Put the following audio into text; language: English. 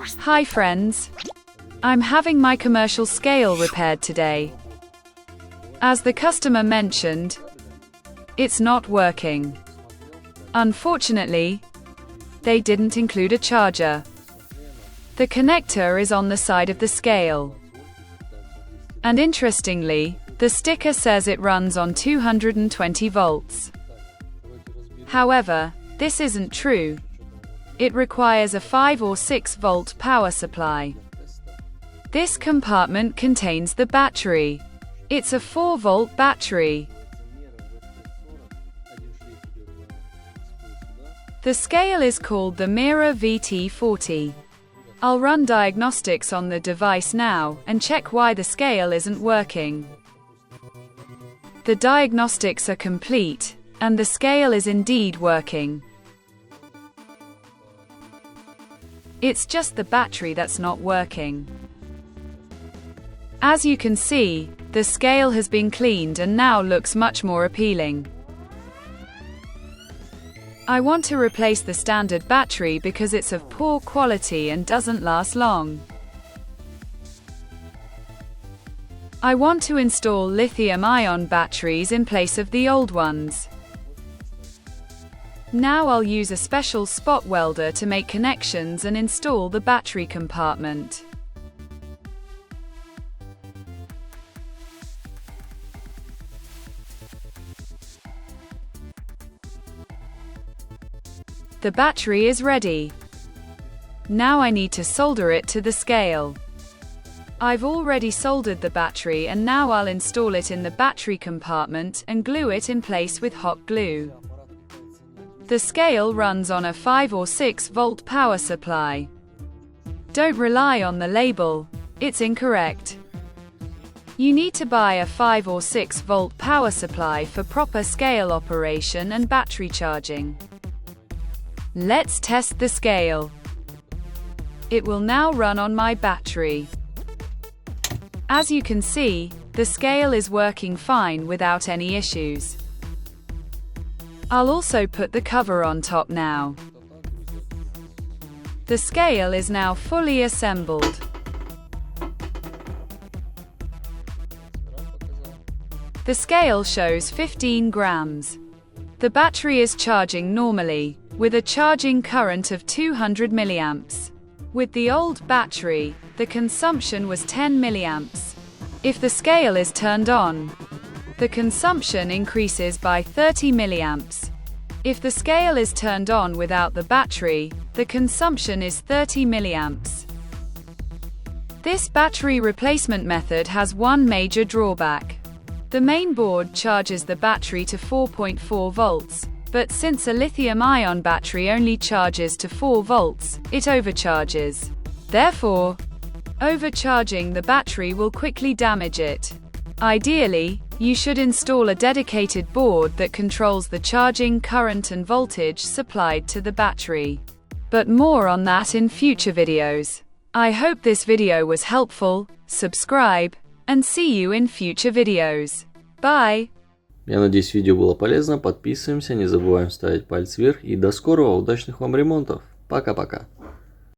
Hi friends. I'm having my commercial scale repaired today. As the customer mentioned, it's not working. Unfortunately, they didn't include a charger. The connector is on the side of the scale. And interestingly, the sticker says it runs on 220 volts. However, this isn't true. It requires a 5 or 6 volt power supply. This compartment contains the battery. It's a 4 volt battery. The scale is called the Mera VT 40. I'll run diagnostics on the device now and check why the scale isn't working. The diagnostics are complete, and the scale is indeed working. It's just the battery that's not working. As you can see, the scale has been cleaned and now looks much more appealing. I want to replace the standard battery because it's of poor quality and doesn't last long. I want to install lithium-ion batteries in place of the old ones. Now I'll use a special spot welder to make connections and install the battery compartment. The battery is ready. Now I need to solder it to the scale. I've already soldered the battery and now I'll install it in the battery compartment and glue it in place with hot glue. The scale runs on a 5 or 6 volt power supply. Don't rely on the label, it's incorrect. You need to buy a 5 or 6 volt power supply for proper scale operation and battery charging. Let's test the scale. It will now run on my battery. As you can see, the scale is working fine without any issues. I'll also put the cover on top now. The scale is now fully assembled. The scale shows 15 grams. The battery is charging normally, with a charging current of 200 milliamps. With the old battery, the consumption was 10 milliamps. If the scale is turned on, the consumption increases by 30 milliamps. If the scale is turned on without the battery, the consumption is 30 milliamps. This battery replacement method has one major drawback. The main board charges the battery to 4.4 volts, but since a lithium-ion battery only charges to 4 volts, it overcharges. Therefore, overcharging the battery will quickly damage it. Ideally, you should install a dedicated board that controls the charging current and voltage supplied to the battery. But more on that in future videos. I hope this video was helpful. Subscribe, and see you in future videos. Bye! Я надеюсь, видео было полезно. Подписываемся, не забываем ставить палец вверх. И до скорого, удачных вам ремонтов. Пока-пока.